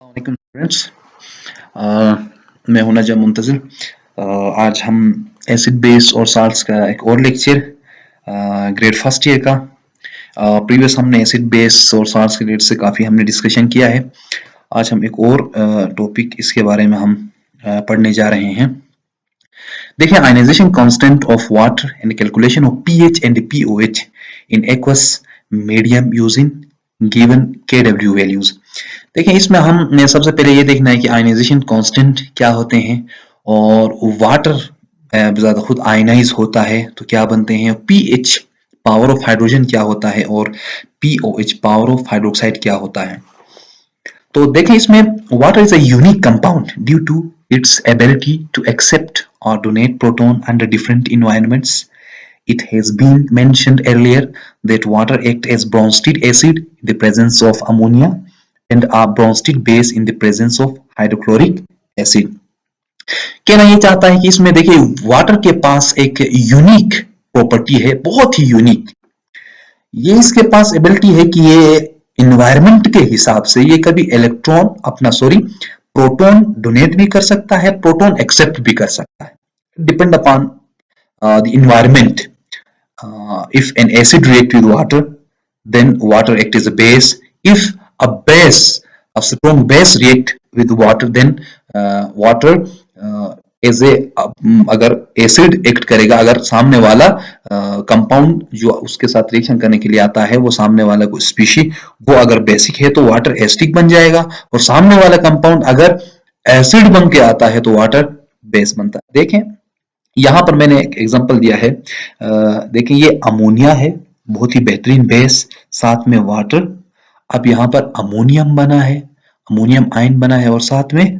वालेकुम फ्रेंड्स। मैं हूं नजम मुंतजिर। आज हम एसिड बेस और साल्ट्स का एक और लेक्चर ग्रेड फर्स्ट ईयर का। प्रीवियस हमने एसिड बेस और साल्ट्स के रेट से काफ़ी हमने डिस्कशन किया है। आज हम एक और टॉपिक इसके बारे में हम पढ़ने जा रहे हैं। देखिए, ionisation constant of water and calculation of pH and pOH in aqueous medium using given केडब्ल्यू वैल्यूज। देखिए, इसमें हम सबसे पहले ये देखना है कि आयनाइजेशन कांस्टेंट क्या होते हैं और वाटर ज्यादा खुद आयनाइज होता है तो क्या बनते हैं, पीएच पावर ऑफ हाइड्रोजन क्या होता है और पीओएच पावर ऑफ हाइड्रोक्साइड क्या होता है। तो देखें, इसमें water is a unique compound due to its ability to accept or donate proton under different environments. It has been mentioned earlier that water acts as Bronsted acid in the presence of ammonia and a Bronsted base in the presence of hydrochloric acid. कहना ये चाहता है कि इसमें देखिए water के पास एक unique property है, बहुत ही यूनिक। ये इसके पास एबिलिटी है कि ये इन्वायरमेंट के हिसाब से ये कभी इलेक्ट्रॉन प्रोटॉन डोनेट भी कर सकता है, प्रोटॉन एक्सेप्ट भी कर सकता है, depend upon the environment. If an acid react with water, then water act as a base. If a strong base react with water, then water as a अगर acid act करेगा, अगर सामने वाला compound जो उसके साथ रिएक्शन करने के लिए आता है वो सामने वाला कोई स्पीशी वो अगर बेसिक है तो वाटर एसिडिक बन जाएगा, और सामने वाला कंपाउंड अगर एसिड बन के आता है तो वाटर बेस बनता है। देखें, यहां पर मैंने एक एग्जांपल दिया है। देखें, ये अमोनिया है, बहुत ही बेहतरीन बेस, साथ में वाटर। अब यहां पर अमोनियम बना है, अमोनियम आयन बना है और साथ में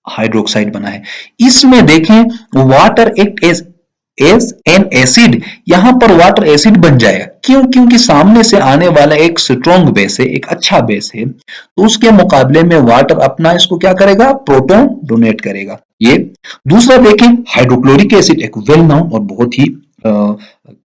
हाइड्रोक्साइड बना है। इसमें देखें water act as an acid, यहां पर वाटर एसिड बन जाएगा। क्यों? क्योंकि सामने से आने वाला एक स्ट्रॉन्ग बेस है, एक अच्छा बेस है, तो उसके मुकाबले में वाटर अपना इसको क्या करेगा, प्रोटॉन डोनेट करेगा। ये दूसरा देखें, हाइड्रोक्लोरिक एसिड एक वेल नोन और बहुत ही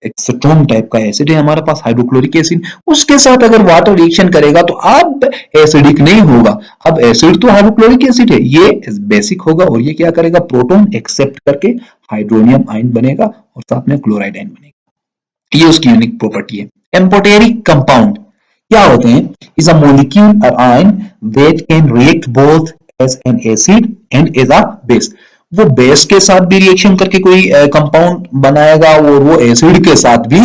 एक स्ट्रॉन्ग टाइप का एसिड है हमारे पास, हाइड्रोक्लोरिक एसिड। उसके साथ अगर वाटर रिएक्शन करेगा तो अब एसिडिक नहीं होगा, अब एसिड तो हाइड्रोक्लोरिक एसिड है, ये बेसिक होगा और ये क्या करेगा, प्रोटॉन एक्सेप्ट करके हाइड्रोनियम आयन बनेगा और साथ में क्लोराइड आयन बनेगा। ये उसकी यूनिक प्रॉपर्टी है। एम्फोटेरिक कंपाउंड क्या होते हैं? इज अ मॉलिक्यूल और ion that can react both as an acid and as a base. वो बेस के साथ भी रिएक्शन करके कोई कंपाउंड बनाएगा और वो एसिड के साथ भी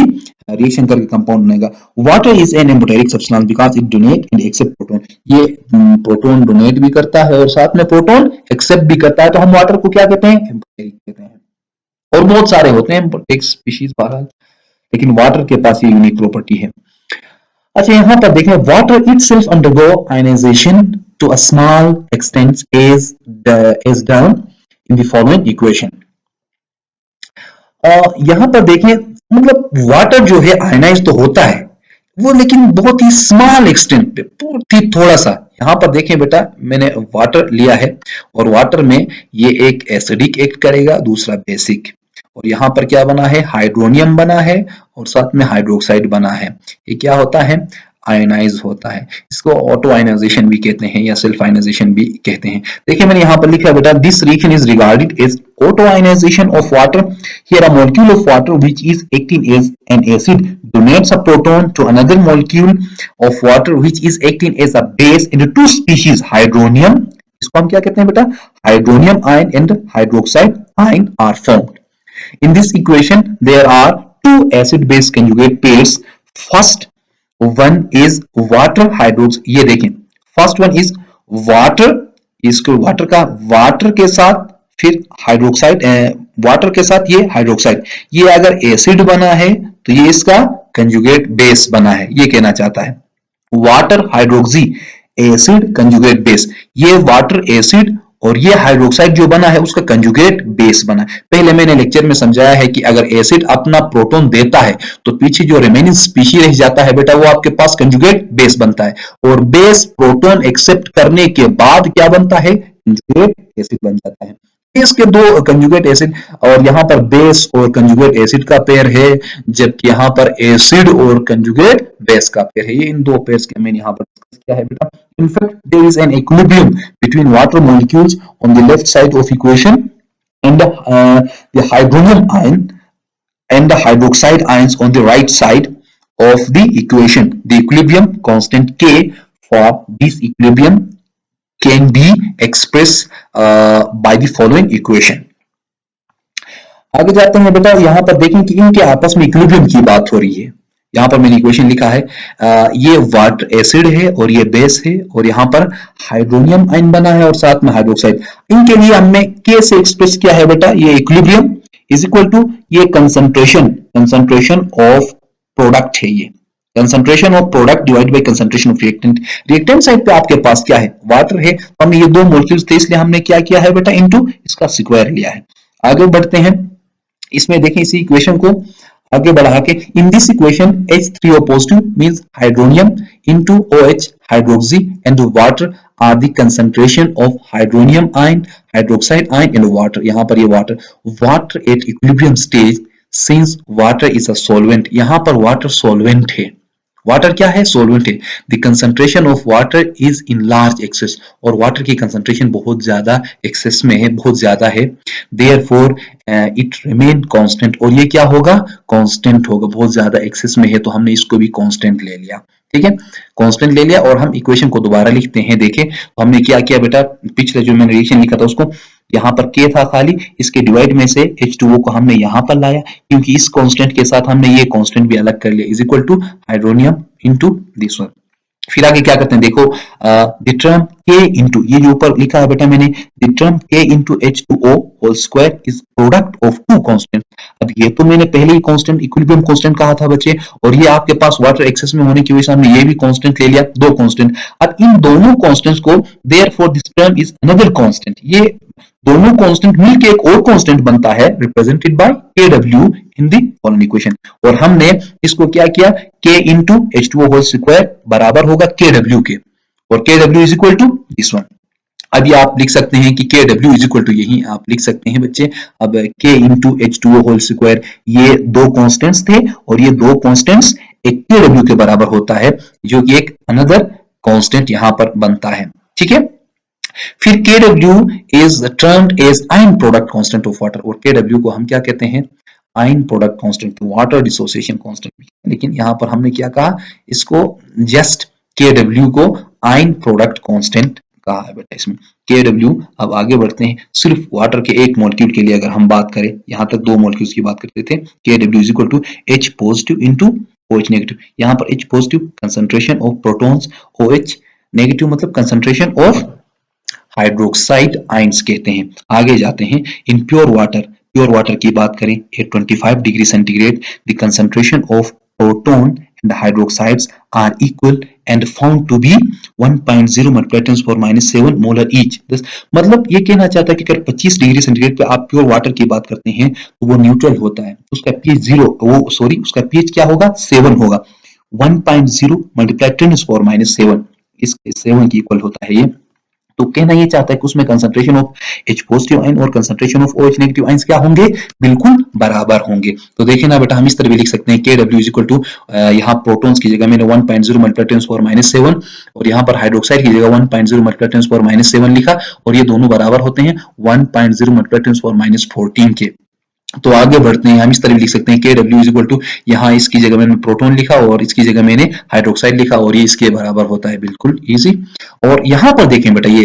रिएक्शन करके कंपाउंड बनेगा। Water is an amphoteric substance because it donate and accept proton. ये प्रोटॉन डोनेट भी करता है और साथ में प्रोटॉन एक्सेप्ट भी करता है, तो हम वाटर को क्या कहते हैं, एम्फोटेरिक कहते हैं। और बहुत सारे होते हैं एम्फोटेरिक स्पीशीज बहरहाल, लेकिन वाटर के पास ये यूनिक प्रॉपर्टी है। अच्छा, यहां पर देखें, water itself undergo ionisation to a small extent as down in the following equation. यहां पर देखें, मतलब वाटर जो है आयनाइज तो होता है वो, लेकिन बहुत ही स्मॉल एक्सटेंट पे, बहुत ही थोड़ा सा। यहां पर देखें बेटा, मैंने वाटर लिया है और वाटर में ये एक एसिडिक एक्ट करेगा, दूसरा बेसिक, और यहां पर क्या बना है, हाइड्रोनियम बना है और साथ में हाइड्रोक्साइड बना है। ये क्या होता है, आयनाइज होता है। इसको ऑटो आयनाइजेशन भी कहते हैं या सेल्फ आयनाइजेशन भी कहते हैं। देखिए, मैंने यहां पर लिखा बेटा, this reaction is regarded as auto ionisation of water. Here a molecule of water which is acting as an acid donates a proton to another molecule of water which is acting as a base in the two species hydronium, इसको हम क्या कहते हैं बेटा, hydronium ion and hydroxide ion are formed। In this equation there are two acid base conjugate pairs. First one is water hydrox, ये देखें, first one is water, इसको water का वाटर के साथ फिर हाइड्रोक्साइड, वाटर के साथ ये हाइड्रोक्साइड, ये अगर एसिड बना है तो ये इसका कंजुगेट बेस बना है, ये कहना चाहता है। Water hydroxy acid conjugate base, ये वाटर एसिड और ये हाइड्रोक्साइड जो बना है उसका कंजुगेट बेस बना है। पहले मैंने लेक्चर में समझाया है कि अगर एसिड अपना प्रोटॉन देता है तो पीछे जो रिमेनिंग स्पीशी रह जाता है बेटा, वो आपके पास कंजुगेट बेस बनता है, और बेस प्रोटॉन एक्सेप्ट करने के बाद क्या बनता है, कंजुगेट एसिड बन जाता है। बेस के दो कंजुगेट एसिड, और यहाँ पर बेस और कंजुगेट एसिड का पेयर है, जबकि यहाँ पर एसिड और कंजुगेट बेस का पेयर है। ये इन दो पेयर्स के मैंने यहाँ पर डिस्कस किया है बेटा। In fact, there is an equilibrium between water molecules on the left side of equation and the hydronium ion and the hydroxide ions on the right side of the equation. The equilibrium constant K for this equilibrium can be expressed by the following equation. आगे जाते हैं बेटा, यहाँ पर देखें कि इनके आपस में इक्विलिब्रियम की बात हो रही है। यहाँ पर मैंने इक्वेशन लिखा है, ये वाटर एसिड है और ये बेस है, और यहाँ पर हाइड्रोनियम आयन बना है और साथ में हाइड्रोक्साइड। इनके लिए हमने के से एक्सप्रेस किया है बेटा, ये इक्विलिब्रियम इज इक्वल टू ये कंसंट्रेशन ऑफ प्रोडक्ट है, ये concentration of product divide by concentration of reactant. Reactant side पे आपके पास क्या है, वाटर है, तो हमने ये दो मॉलिक्यूल्स थे इसलिए हमने क्या किया है बेटा, इनटू इसका स्क्वायर लिया है। आगे बढ़ते हैं, इसमें देखें इसी इक्वेशन को आगे बढ़ा के, in this equation H3O positive means hydronium into OH hydroxy and water are the concentration of hydronium ion, hydroxide ion and water. यहाँ पर ये water at equilibrium stage since water is a solvent. यहाँ पर water solvent है, water क्या है, solvent है। The concentration of water is in large access, और वाटर की कंसंट्रेशन बहुत ज्यादा एक्सेस में है, बहुत ज्यादा है। देयरफॉर इट रिमेन कांस्टेंट, और ये क्या होगा, कांस्टेंट होगा, बहुत ज्यादा एक्सेस में है तो हमने इसको भी कांस्टेंट ले लिया। ठीक है, कांस्टेंट ले लिया, और हम इक्वेशन को दोबारा लिखते हैं। देखें तो हमने क्या किया बेटा, पिछले जो मैंने रिएक्शन लिखा था उसको, यहाँ पर K था खाली, इसके डिवाइड में से H2O को हमने यहाँ पर लाया, क्योंकि इस कांस्टेंट के साथ हमने ये कांस्टेंट भी अलग कर लिया, is equal to hydronium into this one. फिर आगे क्या करते हैं, देखो द टर्म K इनटू, ये जो ऊपर लिखा है बेटा मैंने, the term K into H2O whole square is product of two constant. अब ये तो मैंने पहले ही कांस्टेंट इक्विलिब्रियम कांस्टेंट कहा था बच्चे, और ये आपके पास वाटर एक्सेस में होने की वजह से हमने ये भी कांस्टेंट ले लिया, दो कांस्टेंट। अब इन दोनों कांस्टेंट्स को, therefore this term is another constant, ये दोनों कांस्टेंट मिलके एक और कांस्टेंट बनता है, represented by Kw in the following equation. और हमने इसको क्या किया, K into H2O whole square बराबर होगा Kw के, और Kw is equal to this one. अब ये आप लिख सकते हैं कि Kw इज इक्वल टू, यही आप लिख सकते हैं बच्चे। अब K into H2O whole square, ये दो कांस्टेंट्स थे, और ये दो कांस्टेंट्स एक Kw के बराबर होता है, जो कि एक अनदर कांस्टेंट यहां पर बनता है। ठीक है, फिर Kw is termed as ion product constant of water, और Kw को हम क्या कहते हैं, ion product constant, water dissociation constant. लेकिन यहां पर हमने क्या कहा, इसको जस्ट Kw को आयन प्रोडक्ट कांस्टेंट कहा है बेटा इसमें, Kw। अब आगे बढ़ते हैं, सिर्फ वाटर के एक मॉलिक्यूल के लिए अगर हम बात करें, यहां तक दो मॉलिक्यूल्स की बात करते थे, Kw is equal to H positive into OH negative. यहां पर H positive concentration of protons, OH negative मतलब कंसंट्रेशन ऑफ हाइड्रोक्साइड आयंस कहते हैं। आगे जाते हैं, इन प्योर वाटर की बात करें, at 25 degree centigrade the concentration of proton and hydroxides are equal and found to be 1.0 multiply 10⁻⁷ molar each. मतलब ये कहना चाहता है कि अगर 25 डिग्री सेंटीग्रेड पे आप प्योर वाटर की बात करते हैं तो वो न्यूट्रल होता है, उसका पीएच उसका पीएच क्या होगा, 7 होगा। 1.0 मल्टीप्लाई 10⁻⁷ इसके 7 की इक्वल होता है ये। तो कहना ये चाहता है कि उसमें concentration of H positive ion और concentration of OH negative ions क्या होंगे, बिल्कुल बराबर होंगे। तो देखिए ना बेटा, हम इस तरह भी लिख सकते हैं, Kw इज इक्वल टू, यहाँ प्रोटॉन्स की जगह मैंने 1.0 मल्टीप्लाई 10⁻⁷ और यहाँ पर हाइड्रोक्साइड की जगह 1.0 मल्टीप्लाई 10⁻⁷ लिखा, और ये दोनों बराबर होते हैं 1.0 मल्टीप्लाई 10⁻14 के। तो आगे बढ़ते हैं, हम इस तरह भी लिख सकते हैं, Kw इज इक्वल टू, यहाँ इसकी जगह मैंने प्रोटॉन लिखा और इसकी जगह मैंने हाइड्रोक्साइड लिखा, और ये इसके बराबर होता है, बिल्कुल इजी। और यहाँ पर देखें बेटा, ये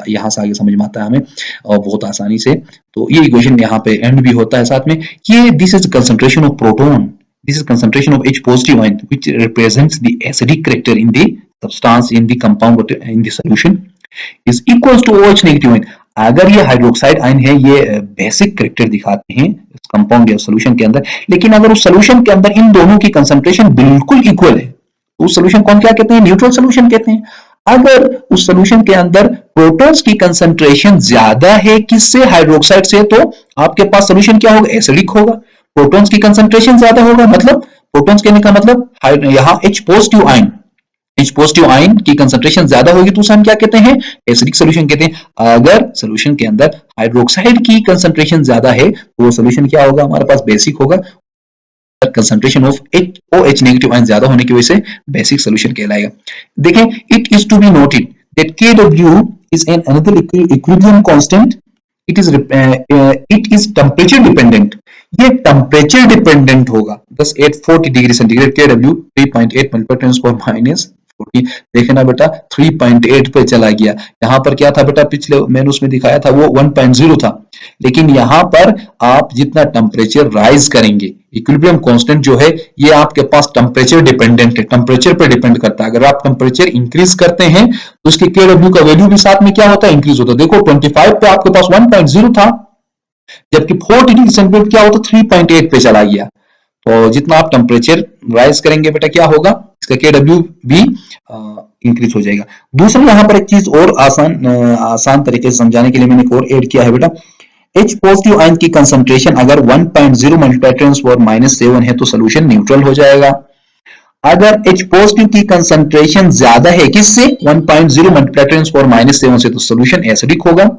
यहाँ से आगे समझ में आता है हमें और बहुत आसानी से। तो ये इक्वेशन यहाँ पे एंड भी होता है साथ में, ये this is concentration of proton, this is concentration of H positive ion which represents the acidic character in the substance in the compound in the solution is equals to OH negative ion. अगर ये hydroxide ion है, ये basic character दिखाते हैं compound या solution के अंदर, लेकिन अगर उस सॉल्यूशन के अंदर इन दोनों की कंसंट्रेशन बिल्कुल इक्वल है तो उस सॉल्यूशन को हम क्या कहते हैं, न्यूट्रल सॉल्यूशन कहते हैं। अगर उस सॉल्यूशन के अंदर प्रोटॉन्स की कंसंट्रेशन ज्यादा है किससे, हाइड्रोक्साइड से, तो आपके पास सॉल्यूशन क्या होगा, एसिडिक होगा। प्रोटॉन्स की कंसंट्रेशन ज्यादा होगा, मतलब प्रोटॉन्स कहने का मतलब यहाँ H positive ion, H positive ion की कंसंट्रेशन ज्यादा होगी तो उसे हम क्या कहते हैं, एसिडिक सोल्यूशन कहते हैं। अगर सोल्यूशन के अंदर हाइड्रोक्साइड की कंसंट्रेशन ज्यादा है तो वो सोल्यूशन क्या होगा, हमारे पास बेसिक होगा। Concentration of OH negative ion ज्यादा होने की वजह से बेसिक सोल्यूशन कहलाएगा। देखें, it is to be noted that Kw is an another equilibrium constant. It is temperature dependent. ये टेम्परेचर डिपेंडेंट होगा। बस एट 40 डिग्री सेंटीग्रेड Kw 3.8 -40 देखना बेटा 3.8 पे चला गया। यहाँ पर क्या था बेटा, पिछले मैंने उसमें दिखाया था वो 1.0 था, लेकिन यहाँ पर आप जितना टेम्परेचर राइज करेंगे, इक्विलिब्रियम कांस्टेंट जो है ये आपके पास टेम्परेचर डिपेंडेंट है, टेम्परेचर पे डिपेंड करता है। अगर आप टेम्परेचर इंक्रीज करते हैं तो उसके Kw का वैल्यू भी साथ में क्या होता है, इंक्रीज होता है। देखो 25 पे आपके पास 1.0 था, जबकि 40 डिग्री सेंटीग्रेड क्या होता 3.8 पे चला गया। तो जितना आप टेम्परेचर राइज करेंगे बेटा क्या होगा, इसका Kw भी इंक्रीज हो जाएगा। दूसरा यहाँ पर एक चीज और आसान तरीके से समझाने के लिए मैंने एक और ऐड किया है बेटा। H पॉजिटिव आयन की कंसंट्रेशन अगर 1.0 मल्टीप्लाई 10⁻⁷ है तो सोल्यूशन न्यूट्रल हो जाएगा। अगर H पॉजिटिव की कंसंट्रेशन ज्यादा है किससे, 1.0 मल्टीप्लाई 10⁻⁷ से, तो सोल्यूशन एसिडिक होगा।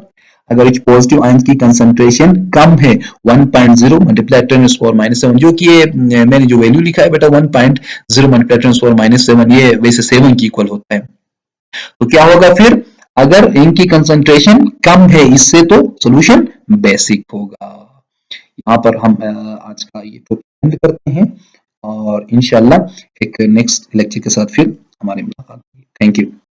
अगर H पॉजिटिव आयन की कंसंट्रेशन कम है 1.0 मल्टीप्लाई 10⁻⁷, जो कि ये मैंने जो वैल्यू लिखा है बेटा 1.0 मल्टीप्लाई 10⁻⁷, ये वैसे 7 की इक्वल होता है। तो क्या होगा फिर, अगर इनकी कंसंट्रेशन कम है इससे तो सोल्यूशन बेसिक होगा। यहाँ पर हम आज का ये टॉपिक एंड करते हैं और इंशाल्लाह एक नेक्स्ट लेक्चर के साथ फिर हमारी मुलाकात होगी। Thank you.